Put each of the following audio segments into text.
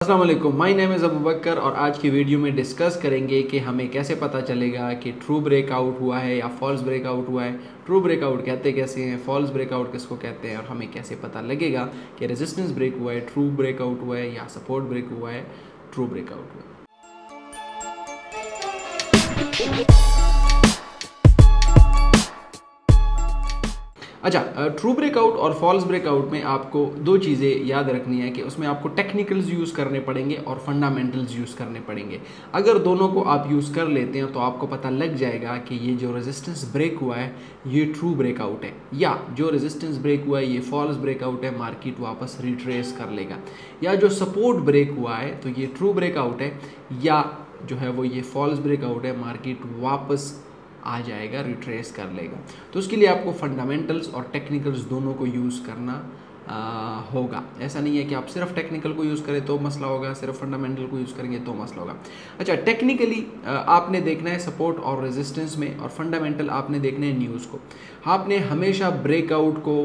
अस्सलाम वालेकुम, my name is Abu बकर और आज की वीडियो में डिस्कस करेंगे कि हमें कैसे पता चलेगा कि ट्रू ब्रेकआउट हुआ है या फॉल्स ब्रेकआउट हुआ है। ट्रू ब्रेकआउट कहते कैसे हैं, फॉल्स ब्रेकआउट किसको कहते हैं और हमें कैसे पता लगेगा कि रेजिस्टेंस ब्रेक हुआ है, ट्रू ब्रेकआउट हुआ है या सपोर्ट ब्रेक हुआ है, ट्रू ब्रेकआउट हुआ है। अच्छा, ट्रू ब्रेकआउट और फॉल्स ब्रेकआउट में आपको दो चीज़ें याद रखनी है कि उसमें आपको टेक्निकल्स यूज़ करने पड़ेंगे और फंडामेंटल्स यूज़ करने पड़ेंगे। अगर दोनों को आप यूज़ कर लेते हैं तो आपको पता लग जाएगा कि ये जो रेजिस्टेंस ब्रेक हुआ है ये ट्रू ब्रेकआउट है, या जो रेजिस्टेंस ब्रेक हुआ है ये फॉल्स ब्रेकआउट है, मार्केट वापस रिट्रेस कर लेगा। या जो सपोर्ट ब्रेक हुआ है तो ये ट्रू ब्रेकआउट है, या जो है वो ये फॉल्स ब्रेकआउट है, मार्केट वापस आ जाएगा, रिट्रेस कर लेगा। तो उसके लिए आपको फंडामेंटल्स और टेक्निकल्स दोनों को यूज़ करना होगा। ऐसा नहीं है कि आप सिर्फ टेक्निकल को यूज़ करें तो मसला होगा, सिर्फ फंडामेंटल को यूज़ करेंगे तो मसला होगा। अच्छा, टेक्निकली आपने देखना है सपोर्ट और रेजिस्टेंस में, और फंडामेंटल आपने देखना है न्यूज़ को। आपने हमेशा ब्रेकआउट को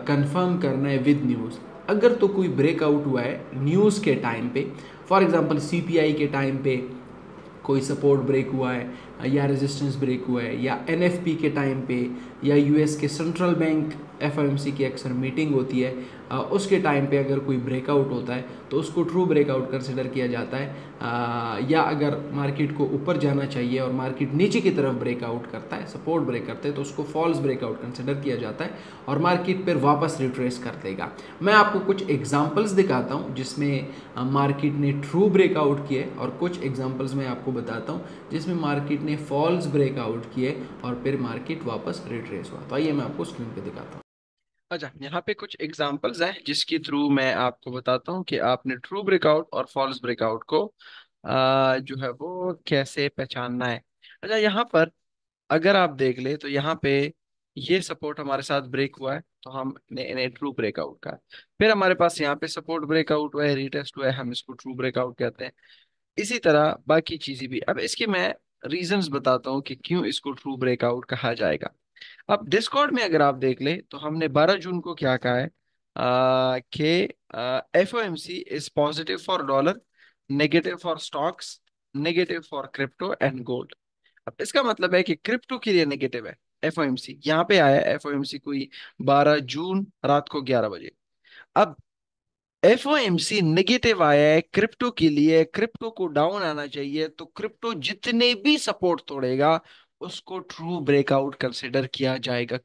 कंफर्म करना है विद न्यूज़। अगर तो कोई ब्रेकआउट हुआ है न्यूज़ के टाइम पे, फॉर एग्जांपल सीपीआई के टाइम पे कोई सपोर्ट ब्रेक हुआ है या रेजिस्टेंस ब्रेक हुआ है, या एनएफपी के टाइम पे, या यूएस के सेंट्रल बैंक एफओएमसी की अक्सर मीटिंग होती है, उसके टाइम पे अगर कोई ब्रेकआउट होता है तो उसको ट्रू ब्रेकआउट कंसिडर किया जाता है। या अगर मार्केट को ऊपर जाना चाहिए और मार्केट नीचे की तरफ ब्रेकआउट करता है, सपोर्ट ब्रेक करते हैं, तो उसको फॉल्स ब्रेकआउट कंसिडर किया जाता है और मार्केट फिर वापस रिट्रेस कर देगा। मैं आपको कुछ एग्जांपल्स दिखाता हूं जिसमें मार्केट ने ट्रू ब्रेकआउट किए, और कुछ एग्जांपल्स मैं आपको बताता हूं जिसमें मार्केट ने फॉल्स ब्रेकआउट किए और फिर मार्केट वापस रिट्रेस हुआ। तो आइए मैं आपको स्क्रीन पे दिखाता हूँ। अच्छा, यहाँ पे कुछ एग्जांपल्स हैं जिसके थ्रू मैं आपको बताता हूँ कि आपने ट्रू ब्रेकआउट और फॉल्स ब्रेकआउट को जो है वो कैसे पहचानना है। अच्छा, यहाँ पर अगर आप देख ले तो यहाँ पे ये सपोर्ट हमारे साथ ब्रेक हुआ है तो हमने इन्हें ट्रू ब्रेकआउट का। फिर हमारे पास यहाँ पे सपोर्ट ब्रेकआउट हुआ है, रीटेस्ट हुआ है, हम इसको ट्रू ब्रेकआउट कहते हैं। इसी तरह बाकी चीजें भी। अब इसके मैं रीजंस बताता हूँ कि क्यों इसको ट्रू ब्रेकआउट कहा जाएगा। अब डिस्कॉर्ड में अगर आप देख ले तो हमने 12 जून को क्या कहा है कि FOMC is positive for dollar, negative for stocks, negative for crypto and gold. अब इसका मतलब है कि क्रिप्टो के लिए नेगेटिव है एफओएमसी। यहाँ पे आया एफओएमसी कोई 12 जून रात को 11 बजे। अब एफओएमसी नेगेटिव आया है क्रिप्टो के लिए, क्रिप्टो को डाउन आना चाहिए, तो क्रिप्टो जितने भी सपोर्ट तोड़ेगा उसको ट्रू ब्रेकआउट कंसिडर किया जाएगा।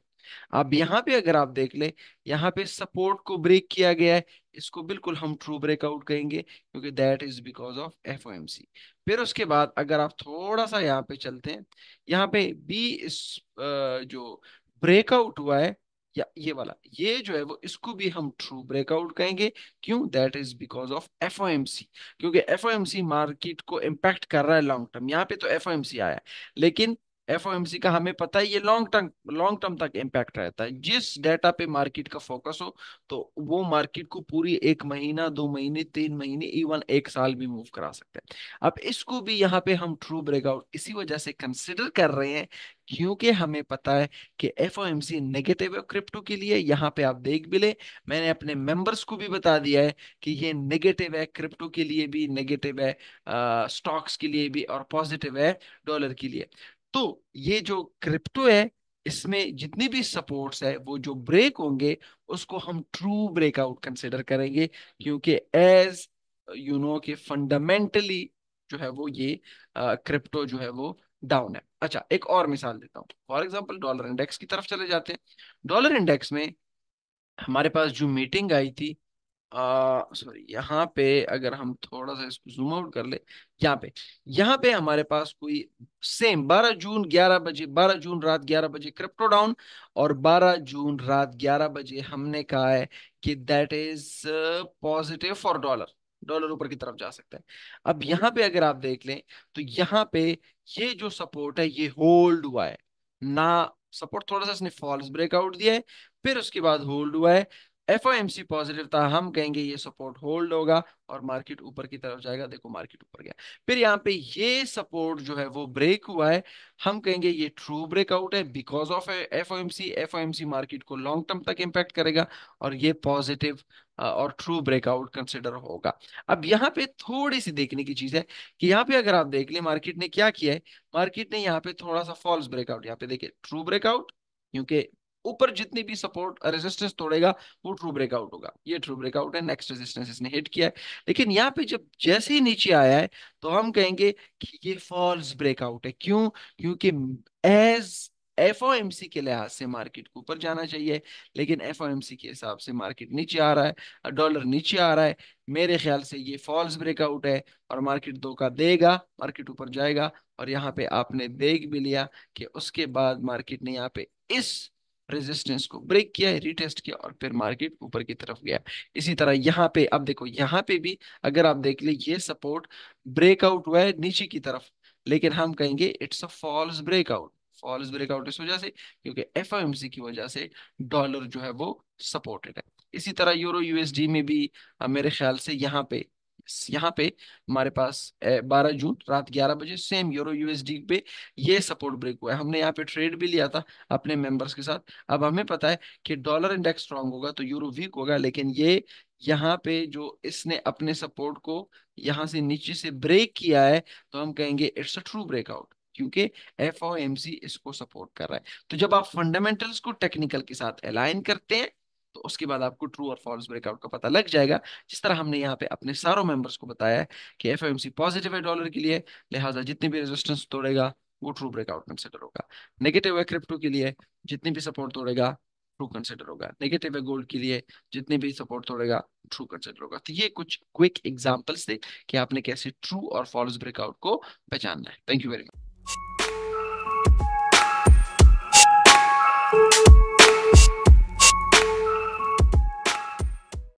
अब यहाँ पे अगर आप देख ले, यहाँ पे सपोर्ट को ब्रेक किया गया है, इसको बिल्कुल हम ट्रू ब्रेकआउट कहेंगे क्योंकि that is because of FOMC. फिर उसके बाद अगर आप थोड़ा सा यहाँ पे चलते हैं, यहाँ पे बी इस जो ब्रेकआउट हुआ है, या ये वाला, ये जो है वो इसको भी हम ट्रू ब्रेकआउट कहेंगे। क्यों? That is because of FOMC. क्योंकि एफओएमसी मार्केट को इम्पैक्ट कर रहा है लॉन्ग टर्म। यहाँ पे तो एफओएमसी आया है, लेकिन एफओएमसी का हमें पता है ये लॉन्ग टर्म तक इम्पैक्ट रहता है। जिस डेटा पे मार्केट का फोकस हो तो वो मार्केट को पूरी 1 महीना, 2 महीने, 3 महीने, इवन 1 साल भी मूव करा सकते हैं। अब इसको भी यहाँ पे हम ट्रू ब्रेकआउट इसी वजह से कंसिडर कर रहे हैं क्योंकि हमें पता है कि एफओएमसी नेगेटिव है क्रिप्टो के लिए। यहाँ पे आप देख भी ले, मैंने अपने मेंबर्स को भी बता दिया है कि ये नेगेटिव है, क्रिप्टो के लिए भी नेगेटिव है, स्टॉक्स के लिए भी, और पॉजिटिव है डॉलर के लिए। तो ये जो क्रिप्टो है इसमें जितनी भी सपोर्ट्स है वो जो ब्रेक होंगे उसको हम ट्रू ब्रेकआउट कंसिडर करेंगे, क्योंकि एज यू नो कि फंडामेंटली जो है वो ये क्रिप्टो जो है वो डाउन है। अच्छा, एक और मिसाल देता हूँ। फॉर एग्जांपल डॉलर इंडेक्स की तरफ चले जाते हैं। डॉलर इंडेक्स में हमारे पास जो मीटिंग आई थी, सॉरी, यहाँ पे अगर हम थोड़ा सा इसको जूम आउट कर ले, यहाँ पे हमारे पास कोई सेम 12 जून 11 बजे, 12 जून रात 11 बजे क्रिप्टो डाउन, और 12 जून रात 11 बजे हमने कहा है कि that is positive for dollar. Dollar ऊपर की तरफ जा सकता है। अब यहाँ पे अगर आप देख लें तो यहाँ पे ये जो सपोर्ट है ये होल्ड हुआ है ना। सपोर्ट थोड़ा सा इसने फॉल्स ब्रेकआउट दिया है, फिर उसके बाद होल्ड हुआ है। एफओएमसी पॉजिटिव था, हम कहेंगे ये सपोर्ट होल्ड होगा और मार्केट ऊपर की तरफ जाएगा। देखो मार्केट ऊपर गया, फिर यहाँ पे ये सपोर्ट जो है वो ब्रेक हुआ है, हम कहेंगे ये ट्रू ब्रेकआउट है because of FOMC. FOMC market को लॉन्ग टर्म तक इंपैक्ट करेगा और ये पॉजिटिव और ट्रू ब्रेकआउट कंसिडर होगा। अब यहाँ पे थोड़ी सी देखने की चीज है कि यहाँ पे अगर आप देख ले मार्केट ने क्या किया है, मार्केट ने यहाँ पे थोड़ा सा फॉल्स ब्रेकआउट, यहाँ पे देखिए ट्रू ब्रेकआउट, क्योंकि ऊपर जितनी भी सपोर्ट रेजिस्टेंस तोड़ेगा वो ट्रू ब्रेकआउट होगा। ये ट्रू ब्रेकआउट है, नेक्स्ट रेजिस्टेंस इसने हिट किया है। लेकिन यहाँ पे जब जैसे ही नीचे आया है तो हम कहेंगे कि ये फॉल्स ब्रेकआउट है। क्यों? क्योंकि एज एफओएमसी के लिहाज से मार्केट को ऊपर जाना चाहिए, लेकिन एफओएमसी के हिसाब से मार्केट नीचे आ रहा है, डॉलर नीचे आ रहा है। मेरे ख्याल से ये फॉल्स ब्रेकआउट है और मार्केट धोखा देगा, मार्केट ऊपर जाएगा। और यहाँ पे आपने देख भी लिया कि उसके बाद मार्केट ने यहाँ पे इस रेजिस्टेंस को ब्रेक किया, रिटेस्ट किया और फिर मार्केट ऊपर की तरफ गया। इसी तरह यहाँ पे अब देखो, यहाँ पे भी अगर आप देख ले ये सपोर्ट ब्रेकआउट हुआ है नीचे की तरफ, लेकिन हम कहेंगे it's a false breakout. False breakout इस वजह से क्योंकि एफओएमसी की वजह से डॉलर जो है वो सपोर्टेड है। इसी तरह यूरो यूएसडी में भी मेरे ख्याल से यहाँ पे हमारे पास 12 जून रात 11 बजे सेम यूरो यूएसडी पे ये सपोर्ट ब्रेक हुआ है। हमने यहाँ पे ट्रेड भी लिया था अपने मेंबर्स के साथ। अब हमें पता है कि डॉलर इंडेक्स स्ट्रांग होगा तो यूरो वीक होगा, लेकिन ये यहाँ पे जो इसने अपने सपोर्ट को यहाँ से नीचे से ब्रेक किया है तो हम कहेंगे इट्स अ ट्रू ब्रेकआउट, क्योंकि एफओएमसी इसको सपोर्ट कर रहा है। तो जब आप फंडामेंटल्स को टेक्निकल के साथ अलाइन करते हैं तो उसके बाद आपको ट्रू और फॉल्स ब्रेकआउट का पता लग जाएगा। जिस तरह हमने यहाँ पे अपने सारों मेंबर्स को बताया है कि एफओएमसी पॉजिटिव है डॉलर के लिए, लिहाजा जितने भी रेजिस्टेंस तोड़ेगा वो ट्रू ब्रेकआउट कंसिडर होगा। नेगेटिव है क्रिप्टो के लिए, जितने भी सपोर्ट तोड़ेगा ट्रू कंसिडर होगा। नेगेटिव है गोल्ड के लिए, जितने भी सपोर्ट तोड़ेगा ट्रू कंसिडर होगा। तो ये कुछ क्विक एग्जांपल्स थे कि आपने कैसे ट्रू और फॉल्स ब्रेकआउट को पहचानना है। Thank you very much.